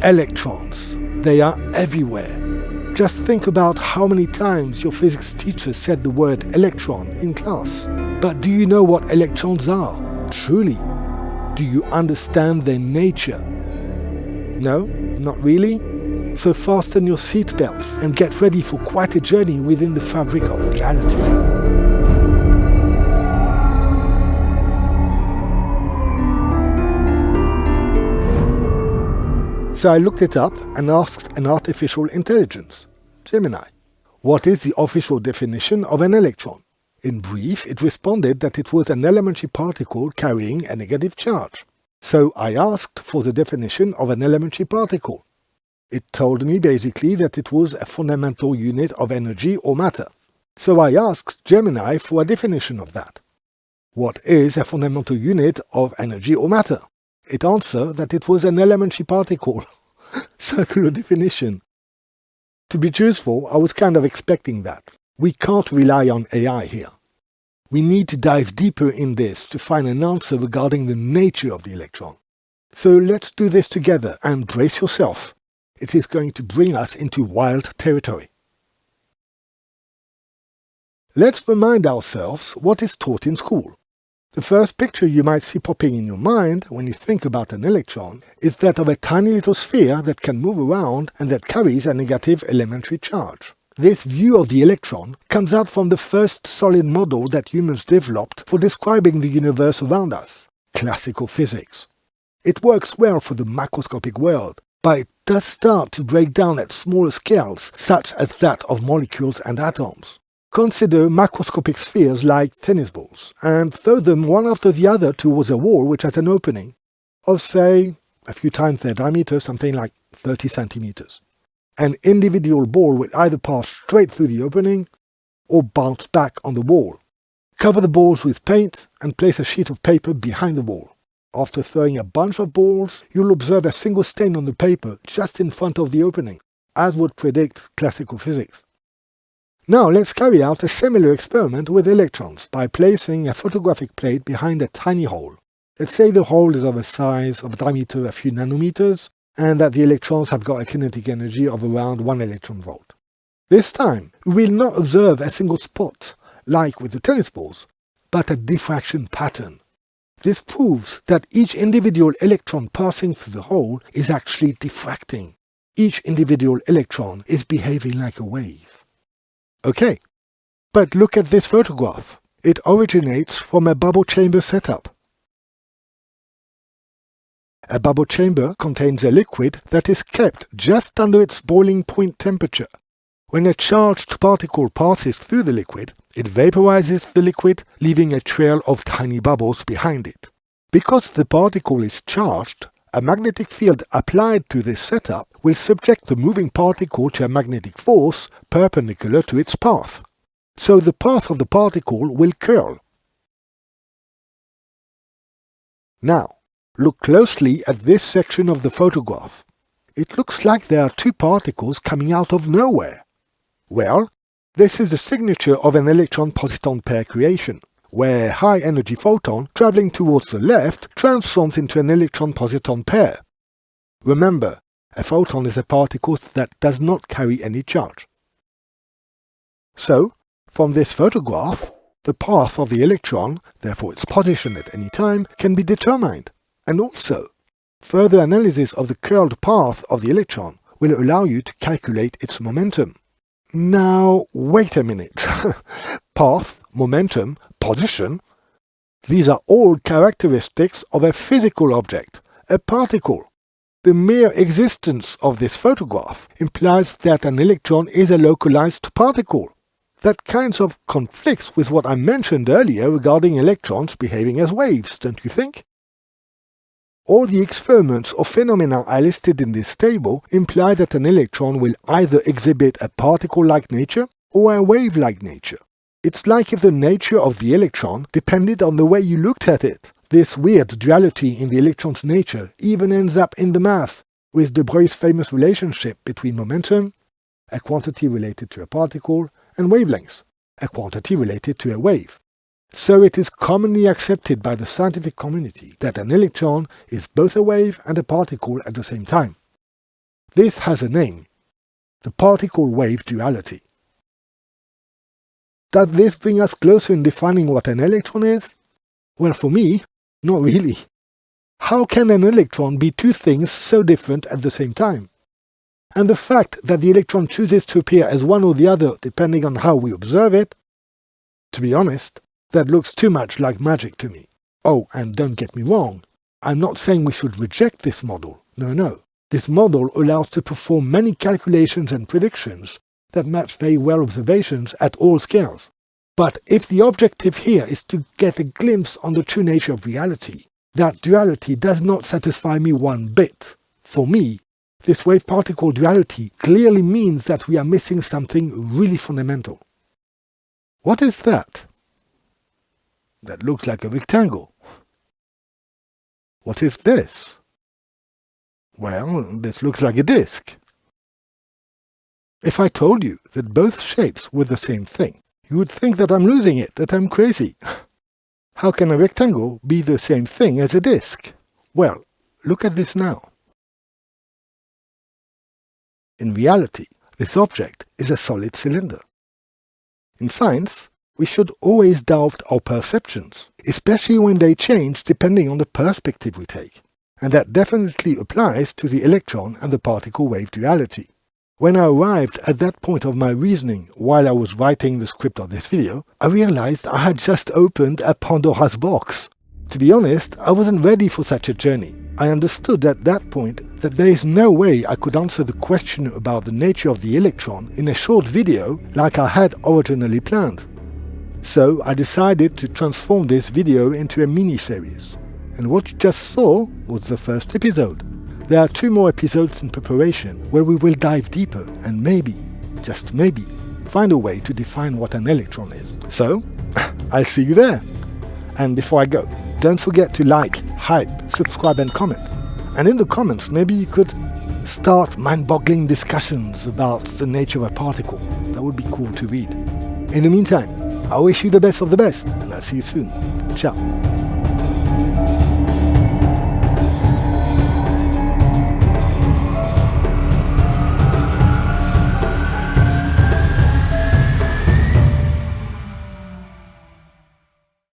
Electrons. They are everywhere. Just think about how many times your physics teacher said the word electron in class. But do you know what electrons are? Truly? Do you understand their nature? No? Not really? So fasten your seatbelts and get ready for quite a journey within the fabric of reality. So I looked it up and asked an artificial intelligence, Gemini, what is the official definition of an electron? In brief, it responded that it was an elementary particle carrying a negative charge. So I asked for the definition of an elementary particle. It told me basically that it was a fundamental unit of energy or matter. So I asked Gemini for a definition of that. What is a fundamental unit of energy or matter? It answered that it was an elementary particle. Circular definition. To be truthful, I was kind of expecting that. We can't rely on AI here. We need to dive deeper in this to find an answer regarding the nature of the electron. So let's do this together and brace yourself. It is going to bring us into wild territory. Let's remind ourselves what is taught in school. The first picture you might see popping in your mind when you think about an electron is that of a tiny little sphere that can move around and that carries a negative elementary charge. This view of the electron comes out from the first solid model that humans developed for describing the universe around us, classical physics. It works well for the macroscopic world, but it does start to break down at smaller scales, such as that of molecules and atoms. Consider macroscopic spheres like tennis balls, and throw them one after the other towards a wall which has an opening of, say, a few times their diameter, something like 30 centimeters. An individual ball will either pass straight through the opening or bounce back on the wall. Cover the balls with paint and place a sheet of paper behind the wall. After throwing a bunch of balls, you'll observe a single stain on the paper just in front of the opening, as would predict classical physics. Now let's carry out a similar experiment with electrons by placing a photographic plate behind a tiny hole. Let's say the hole is of a size of a diameter a few nanometers, and that the electrons have got a kinetic energy of around 1 electron volt. This time, we will not observe a single spot, like with the tennis balls, but a diffraction pattern. This proves that each individual electron passing through the hole is actually diffracting. Each individual electron is behaving like a wave. Okay, but look at this photograph. It originates from a bubble chamber setup. A bubble chamber contains a liquid that is kept just under its boiling point temperature. When a charged particle passes through the liquid, it vaporizes the liquid, leaving a trail of tiny bubbles behind it. Because the particle is charged, a magnetic field applied to this setup will subject the moving particle to a magnetic force perpendicular to its path. So the path of the particle will curl. Now, look closely at this section of the photograph. It looks like there are two particles coming out of nowhere. Well, this is the signature of an electron-positron pair creation, where a high-energy photon traveling towards the left transforms into an electron-positron pair. Remember, a photon is a particle that does not carry any charge. So, from this photograph, the path of the electron, therefore its position at any time, can be determined. And also, further analysis of the curled path of the electron will allow you to calculate its momentum. Now, wait a minute. Path, momentum, position, these are all characteristics of a physical object, a particle. The mere existence of this photograph implies that an electron is a localized particle. That kind of conflicts with what I mentioned earlier regarding electrons behaving as waves, don't you think? All the experiments or phenomena I listed in this table imply that an electron will either exhibit a particle-like nature or a wave-like nature. It's like if the nature of the electron depended on the way you looked at it. This weird duality in the electron's nature even ends up in the math, with de Broglie's famous relationship between momentum, a quantity related to a particle, and wavelength, a quantity related to a wave. So it is commonly accepted by the scientific community that an electron is both a wave and a particle at the same time. This has a name: the particle-wave duality. Does this bring us closer in defining what an electron is? Well, for me, not really. How can an electron be two things so different at the same time? And the fact that the electron chooses to appear as one or the other depending on how we observe it, to be honest, that looks too much like magic to me. Oh, and don't get me wrong, I'm not saying we should reject this model. No. This model allows to perform many calculations and predictions that match very well observations at all scales. But if the objective here is to get a glimpse on the true nature of reality, that duality does not satisfy me one bit. For me, this wave-particle duality clearly means that we are missing something really fundamental. What is that? That looks like a rectangle. What is this? Well, this looks like a disk. If I told you that both shapes were the same thing, you would think that I'm losing it, that I'm crazy. How can a rectangle be the same thing as a disk? Well, look at this now. In reality, this object is a solid cylinder. In science, we should always doubt our perceptions, especially when they change depending on the perspective we take. And that definitely applies to the electron and the particle-wave duality. When I arrived at that point of my reasoning while I was writing the script of this video, I realized I had just opened a Pandora's box. To be honest, I wasn't ready for such a journey. I understood at that point that there is no way I could answer the question about the nature of the electron in a short video like I had originally planned. So I decided to transform this video into a mini-series. And what you just saw was the first episode. There are 2 more episodes in preparation where we will dive deeper and maybe, just maybe, find a way to define what an electron is. So, I'll see you there. And before I go, don't forget to like, hype, subscribe and comment. And in the comments, maybe you could start mind-boggling discussions about the nature of a particle. That would be cool to read. In the meantime, I wish you the best of the best, and I'll see you soon. Ciao.